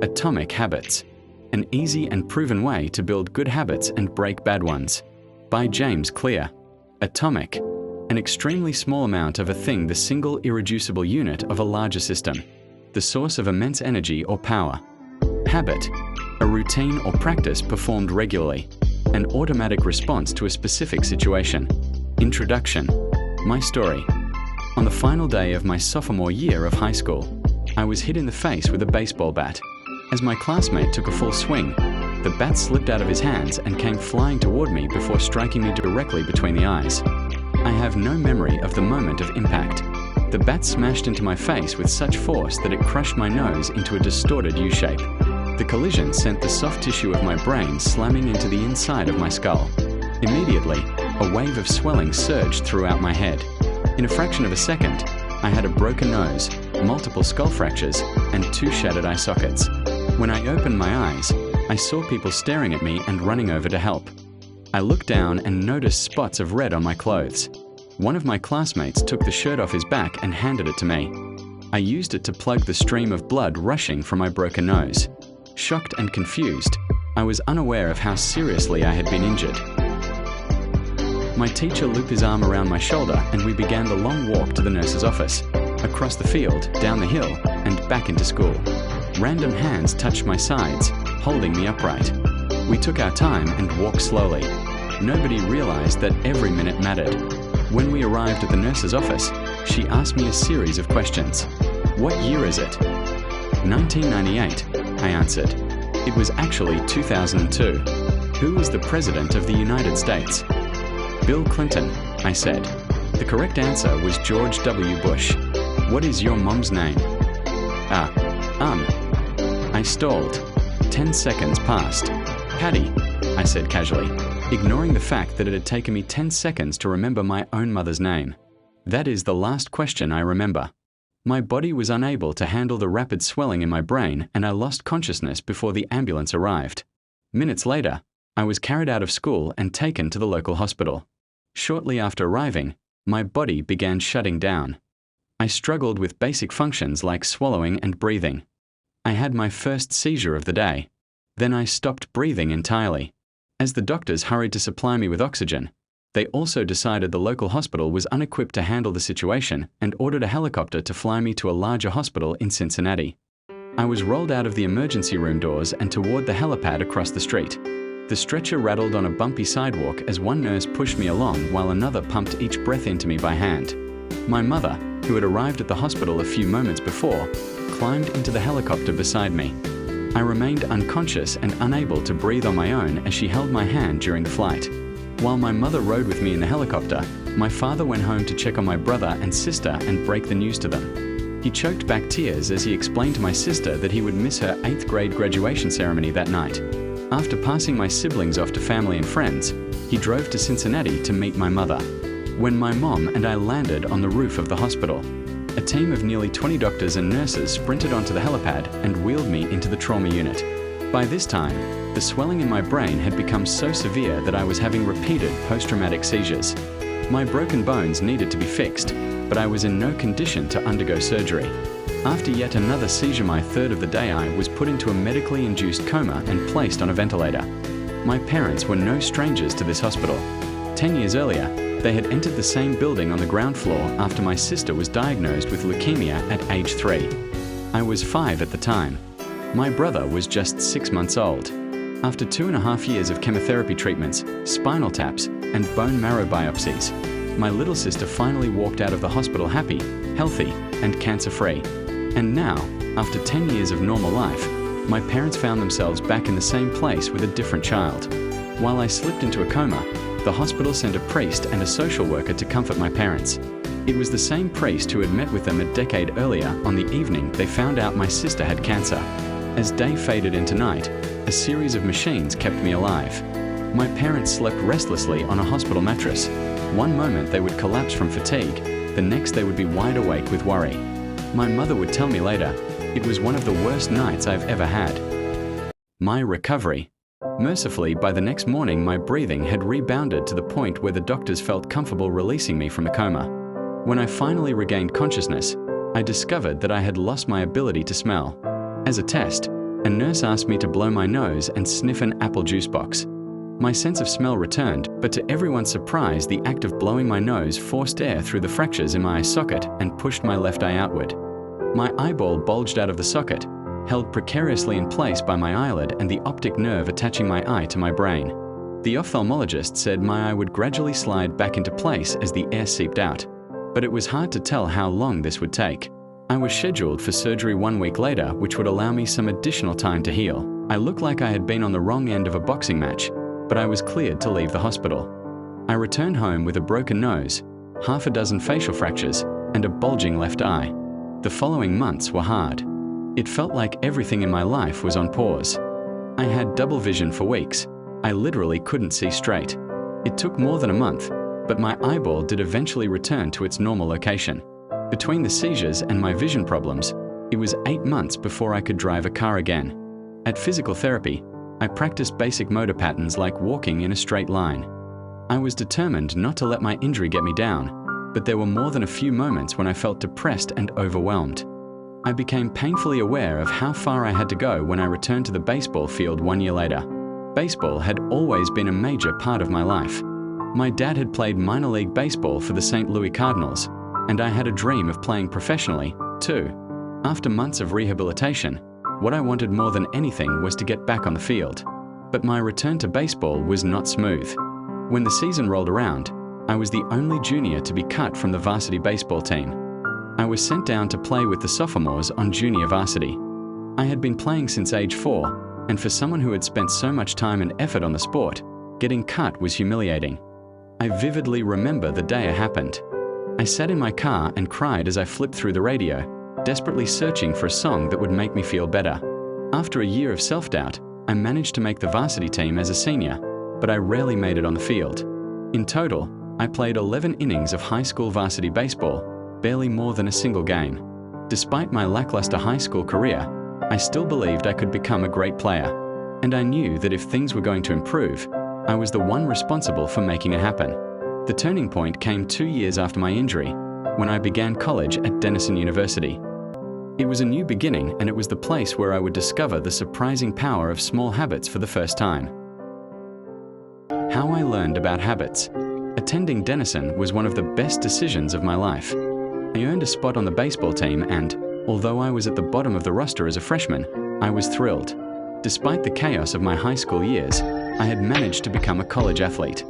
Atomic Habits: An Easy and Proven Way to Build Good Habits and Break Bad Ones, by James Clear. Atomic: an extremely small amount of a thing, the single irreducible unit of a larger system, the source of immense energy or power. Habit: a routine or practice performed regularly, an automatic response to a specific situation. Introduction. My story. On the final day of my sophomore year of high school, I was hit in the face with a baseball bat. As my classmate took a full swing, the bat slipped out of his hands and came flying toward me before striking me directly between the eyes. I have no memory of the moment of impact. The bat smashed into my face with such force that it crushed my nose into a distorted U-shape. The collision sent the soft tissue of my brain slamming into the inside of my skull. Immediately, a wave of swelling surged throughout my head. In a fraction of a second, I had a broken nose, multiple skull fractures, and 2 shattered eye sockets. When I opened my eyes, I saw people staring at me and running over to help. I looked down and noticed spots of red on my clothes. One of my classmates took the shirt off his back and handed it to me. I used it to plug the stream of blood rushing from my broken nose. Shocked and confused, I was unaware of how seriously I had been injured. My teacher looped his arm around my shoulder and we began the long walk to the nurse's office, across the field, down the hill, and back into school. Random hands touched my sides, holding me upright. We took our time and walked slowly. Nobody realized that every minute mattered. When we arrived at the nurse's office, she asked me a series of questions. "What year is it?" 1998, I answered. It was actually 2002. Who was the President of the United States? Bill Clinton, I said. The correct answer was George W. Bush. What is your mom's name? I stalled. 10 seconds passed. Patty, I said casually, ignoring the fact that it had taken me 10 seconds to remember my own mother's name. That is the last question I remember. My body was unable to handle the rapid swelling in my brain and I lost consciousness before the ambulance arrived. Minutes later, I was carried out of school and taken to the local hospital. Shortly after arriving, my body began shutting down. I struggled with basic functions like swallowing and breathing. I had my first seizure of the day. Then I stopped breathing entirely. As the doctors hurried to supply me with oxygen, they also decided the local hospital was unequipped to handle the situation and ordered a helicopter to fly me to a larger hospital in Cincinnati. I was rolled out of the emergency room doors and toward the helipad across the street. The stretcher rattled on a bumpy sidewalk as one nurse pushed me along while another pumped each breath into me by hand. My mother, who had arrived at the hospital a few moments before, climbed into the helicopter beside me. I remained unconscious and unable to breathe on my own as she held my hand during the flight. While my mother rode with me in the helicopter, my father went home to check on my brother and sister and break the news to them. He choked back tears as he explained to my sister that he would miss her 8th grade graduation ceremony that night. After passing my siblings off to family and friends, he drove to Cincinnati to meet my mother. When my mom and I landed on the roof of the hospital, a team of nearly 20 doctors and nurses sprinted onto the helipad and wheeled me into the trauma unit. By this time, the swelling in my brain had become so severe that I was having repeated post-traumatic seizures. My broken bones needed to be fixed, but I was in no condition to undergo surgery. After yet another seizure my third of the day, I was put into a medically induced coma and placed on a ventilator. My parents were no strangers to this hospital. 10 years earlier, they had entered the same building on the ground floor after my sister was diagnosed with leukemia at age 3. I was 5 at the time. My brother was just 6 months old. After 2.5 years of chemotherapy treatments, spinal taps, and bone marrow biopsies, my little sister finally walked out of the hospital happy, healthy, and cancer-free. And now, after 10 years of normal life, my parents found themselves back in the same place with a different child. While I slipped into a coma, the hospital sent a priest and a social worker to comfort my parents. It was the same priest who had met with them a decade earlier on the evening they found out my sister had cancer. As day faded into night, a series of machines kept me alive. My parents slept restlessly on a hospital mattress. One moment they would collapse from fatigue, the next they would be wide awake with worry. My mother would tell me later, it was one of the worst nights I've ever had. My recovery. Mercifully, by the next morning my breathing had rebounded to the point where the doctors felt comfortable releasing me from the coma. When I finally regained consciousness, I discovered that I had lost my ability to smell. As a test, A nurse asked me to blow my nose and sniff an apple juice box. My sense of smell returned, but to everyone's surprise, the act of blowing my nose forced air through the fractures in my eye socket and pushed my left eye outward. My eyeball bulged out of the socket, held precariously in place by my eyelid and the optic nerve attaching my eye to my brain. The ophthalmologist said my eye would gradually slide back into place as the air seeped out, but it was hard to tell how long this would take. I was scheduled for surgery 1 week later, which would allow me some additional time to heal. I looked like I had been on the wrong end of a boxing match, but I was cleared to leave the hospital. I returned home with a broken nose, half a dozen facial fractures, and a bulging left eye. The following months were hard. It felt like everything in my life was on pause. I had double vision for weeks. I literally couldn't see straight. It took more than a month, but my eyeball did eventually return to its normal location. Between the seizures and my vision problems, it was 8 months before I could drive a car again. At physical therapy, I practiced basic motor patterns like walking in a straight line. I was determined not to let my injury get me down, but there were more than a few moments when I felt depressed and overwhelmed. I became painfully aware of how far I had to go when I returned to the baseball field 1 year later. Baseball had always been a major part of my life. My dad had played minor league baseball for the St. Louis Cardinals, and I had a dream of playing professionally, too. After months of rehabilitation, what I wanted more than anything was to get back on the field. But my return to baseball was not smooth. When the season rolled around, I was the only junior to be cut from the varsity baseball team. I was sent down to play with the sophomores on junior varsity. I had been playing since age 4, and for someone who had spent so much time and effort on the sport, getting cut was humiliating. I vividly remember the day it happened. I sat in my car and cried as I flipped through the radio, desperately searching for a song that would make me feel better. After a year of self-doubt, I managed to make the varsity team as a senior, but I rarely made it on the field. In total, I played 11 innings of high school varsity baseball, barely more than a single game. Despite my lackluster high school career, I still believed I could become a great player, and I knew that if things were going to improve, I was the one responsible for making it happen. The turning point came 2 years after my injury, when I began college at Denison University. It was a new beginning, and it was the place where I would discover the surprising power of small habits for the first time. How I learned about habits. Attending Denison was one of the best decisions of my life. I earned a spot on the baseball team and, although I was at the bottom of the roster as a freshman, I was thrilled. Despite the chaos of my high school years, I had managed to become a college athlete.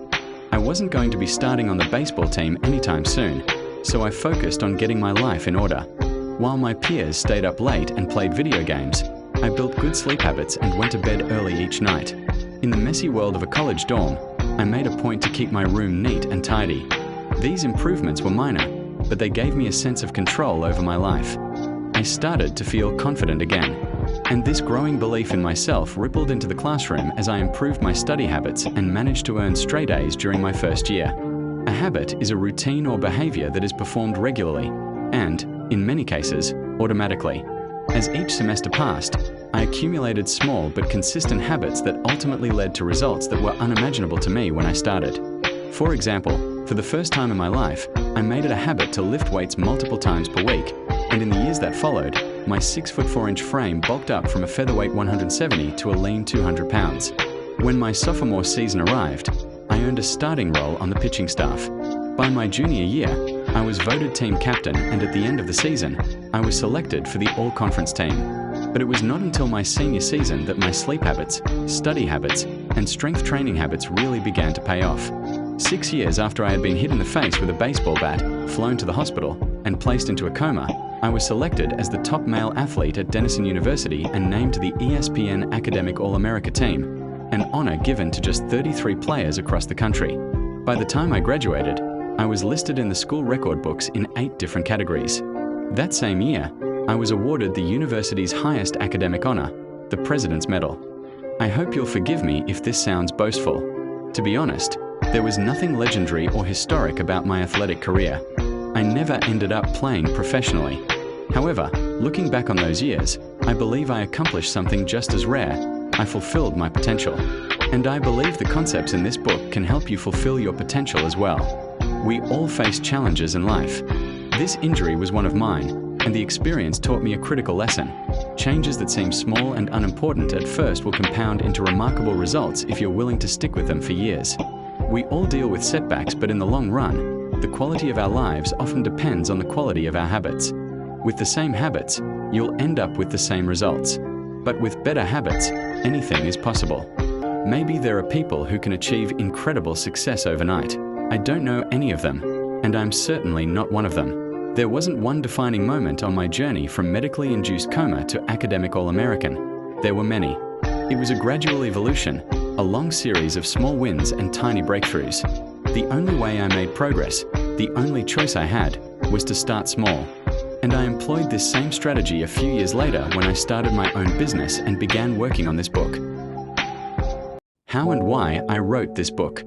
I wasn't going to be starting on the baseball team anytime soon, so I focused on getting my life in order. While my peers stayed up late and played video games, I built good sleep habits and went to bed early each night. In the messy world of a college dorm, I made a point to keep my room neat and tidy. These improvements were minor, but they gave me a sense of control over my life. I started to feel confident again, and this growing belief in myself rippled into the classroom as I improved my study habits and managed to earn straight A's during my first year. A habit is a routine or behavior that is performed regularly and, in many cases, automatically. As each semester passed, I accumulated small but consistent habits that ultimately led to results that were unimaginable to me when I started. For example, for the first time in my life, I made it a habit to lift weights multiple times per week, and in the years that followed, my 6'4" frame bulked up from a featherweight 170 to a lean 200 pounds. When my sophomore season arrived, I earned a starting role on the pitching staff. By my junior year, I was voted team captain, and at the end of the season, I was selected for the all-conference team. But it was not until my senior season that my sleep habits, study habits, and strength training habits really began to pay off. 6 years after I had been hit in the face with a baseball bat, flown to the hospital, and placed into a coma, I was selected as the top male athlete at Denison University and named to the ESPN Academic All-America team, an honor given to just 33 players across the country. By the time I graduated, I was listed in the school record books in 8 different categories. That same year, I was awarded the university's highest academic honor, the President's Medal. I hope you'll forgive me if this sounds boastful. To be honest, there was nothing legendary or historic about my athletic career. I never ended up playing professionally. However, looking back on those years, I believe I accomplished something just as rare. I fulfilled my potential. And I believe the concepts in this book can help you fulfill your potential as well. We all face challenges in life. This injury was one of mine, and the experience taught me a critical lesson. Changes that seem small and unimportant at first will compound into remarkable results if you're willing to stick with them for years. We all deal with setbacks, but in the long run, the quality of our lives often depends on the quality of our habits. With the same habits, you'll end up with the same results. But with better habits, anything is possible. Maybe there are people who can achieve incredible success overnight. I don't know any of them, and I'm certainly not one of them. There wasn't one defining moment on my journey from medically induced coma to academic All-American. There were many. It was a gradual evolution, a long series of small wins and tiny breakthroughs. The only way I made progress, the only choice I had, was to start small. And I employed this same strategy a few years later when I started my own business and began working on this book. How and why I wrote this book.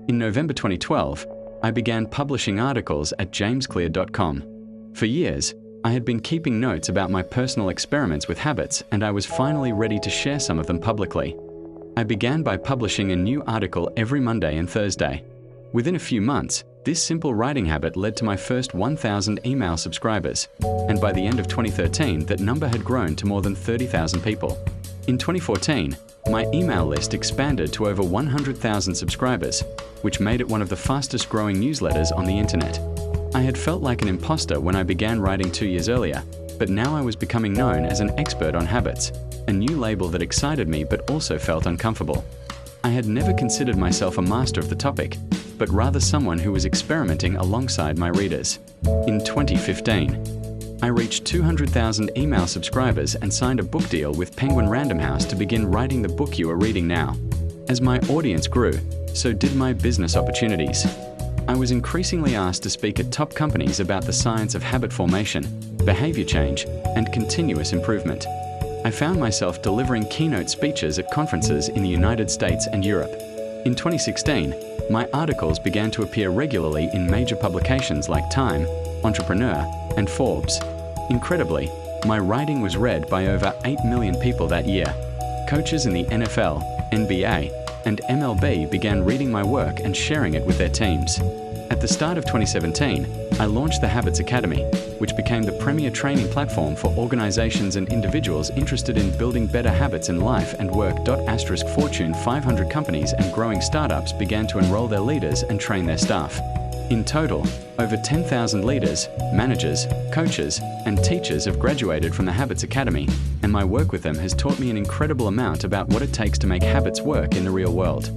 In November 2012, I began publishing articles at jamesclear.com. For years, I had been keeping notes about my personal experiments with habits, and I was finally ready to share some of them publicly. I began by publishing a new article every Monday and Thursday. Within a few months, this simple writing habit led to my first 1,000 email subscribers, and by the end of 2013, that number had grown to more than 30,000 people. In 2014, my email list expanded to over 100,000 subscribers, which made it one of the fastest growing newsletters on the internet. I had felt like an imposter when I began writing 2 years earlier, but now I was becoming known as an expert on habits, a new label that excited me but also felt uncomfortable. I had never considered myself a master of the topic, but rather someone who was experimenting alongside my readers. In 2015, I reached 200,000 email subscribers and signed a book deal with Penguin Random House to begin writing the book you are reading now. As my audience grew, so did my business opportunities. I was increasingly asked to speak at top companies about the science of habit formation, behavior change, and continuous improvement. I found myself delivering keynote speeches at conferences in the United States and Europe. In 2016, my articles began to appear regularly in major publications like Time, Entrepreneur, and Forbes. Incredibly, my writing was read by over 8 million people that year. Coaches in the NFL, NBA, and MLB began reading my work and sharing it with their teams. At the start of 2017, I launched the Habits Academy, which became the premier training platform for organizations and individuals interested in building better habits in life and work. Fortune 500 companies and growing startups began to enroll their leaders and train their staff. In total, over 10,000 leaders, managers, coaches, and teachers have graduated from the Habits Academy, and my work with them has taught me an incredible amount about what it takes to make habits work in the real world.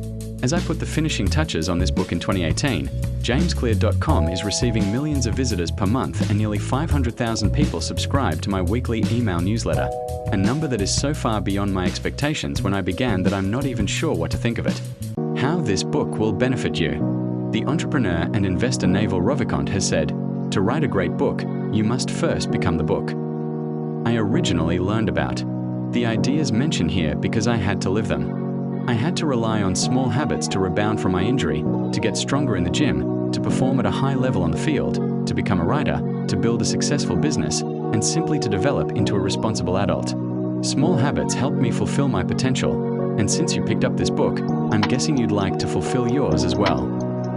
As I put the finishing touches on this book in 2018, jamesclear.com is receiving millions of visitors per month and nearly 500,000 people subscribe to my weekly email newsletter, a number that is so far beyond my expectations when I began that I'm not even sure what to think of it. How this book will benefit you. The entrepreneur and investor Naval Ravikant has said, "To write a great book, you must first become the book." I originally learned about the ideas mentioned here because I had to live them. I had to rely on small habits to rebound from my injury, to get stronger in the gym, to perform at a high level on the field, to become a writer, to build a successful business, and simply to develop into a responsible adult. Small habits helped me fulfill my potential, and since you picked up this book, I'm guessing you'd like to fulfill yours as well.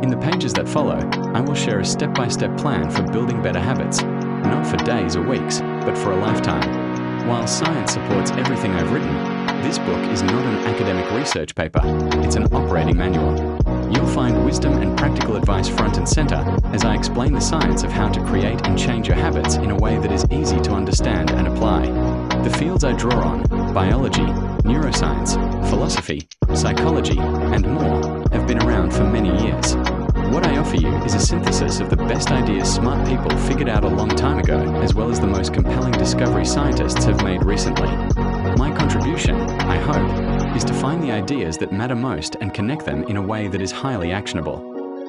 In the pages that follow, I will share a step-by-step plan for building better habits, not for days or weeks, but for a lifetime. While science supports everything I've written, this book is not an academic research paper, it's an operating manual. You'll find wisdom and practical advice front and center as I explain the science of how to create and change your habits in a way that is easy to understand and apply. The fields I draw on, biology, neuroscience, philosophy, psychology, and more, have been around for many years. What I offer you is a synthesis of the best ideas smart people figured out a long time ago, as well as the most compelling discovery scientists have made recently. My contribution, I hope, is to find the ideas that matter most and connect them in a way that is highly actionable.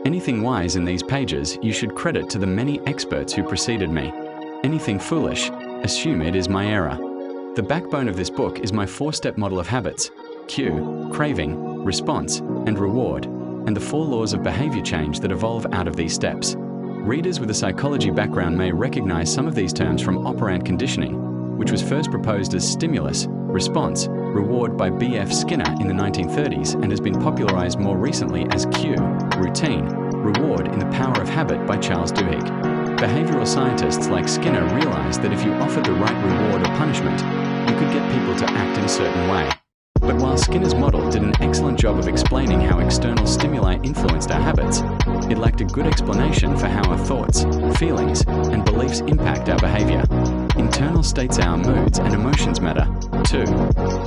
Anything wise in these pages you should credit to the many experts who preceded me. Anything foolish, assume it is my error. The backbone of this book is my 4-step model of habits: cue, craving, response, and reward, and the 4 laws of behavior change that evolve out of these steps. Readers with a psychology background may recognize some of these terms from operant conditioning, which was first proposed as stimulus, response, reward by B.F. Skinner in the 1930s and has been popularized more recently as cue, routine, reward in The Power of Habit by Charles Duhigg. Behavioral scientists like Skinner realized that if you offered the right reward or punishment, you could get people to act in a certain way. But while Skinner's model did an excellent job of explaining how external stimuli influenced our habits, it lacked a good explanation for how our thoughts, feelings, and beliefs impact our behavior. Internal states, our moods and emotions matter, too.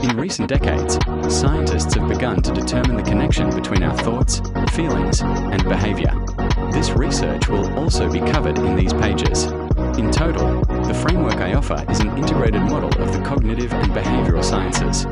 In recent decades, scientists have begun to determine the connection between our thoughts, feelings, and behavior. This research will also be covered in these pages. In total, the framework I offer is an integrated model of the cognitive and behavioral sciences.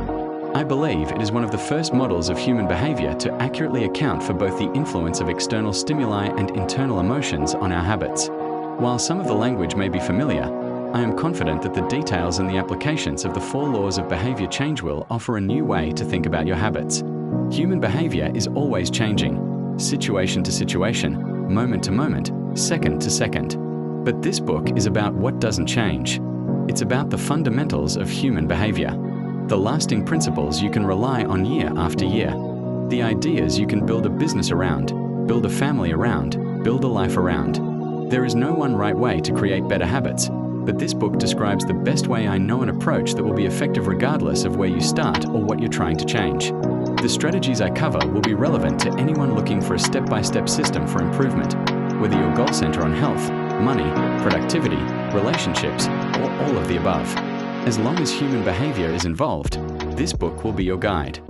I believe it is one of the first models of human behavior to accurately account for both the influence of external stimuli and internal emotions on our habits. While some of the language may be familiar, I am confident that the details and the applications of the 4 laws of behavior change will offer a new way to think about your habits. Human behavior is always changing, situation to situation, moment to moment, second to second. But this book is about what doesn't change. It's about the fundamentals of human behavior. The lasting principles you can rely on year after year. The ideas you can build a business around, build a family around, build a life around. There is no one right way to create better habits, but this book describes the best way I know an approach that will be effective regardless of where you start or what you're trying to change. The strategies I cover will be relevant to anyone looking for a step-by-step system for improvement, whether your goals center on health, money, productivity, relationships, or all of the above. As long as human behavior is involved, this book will be your guide.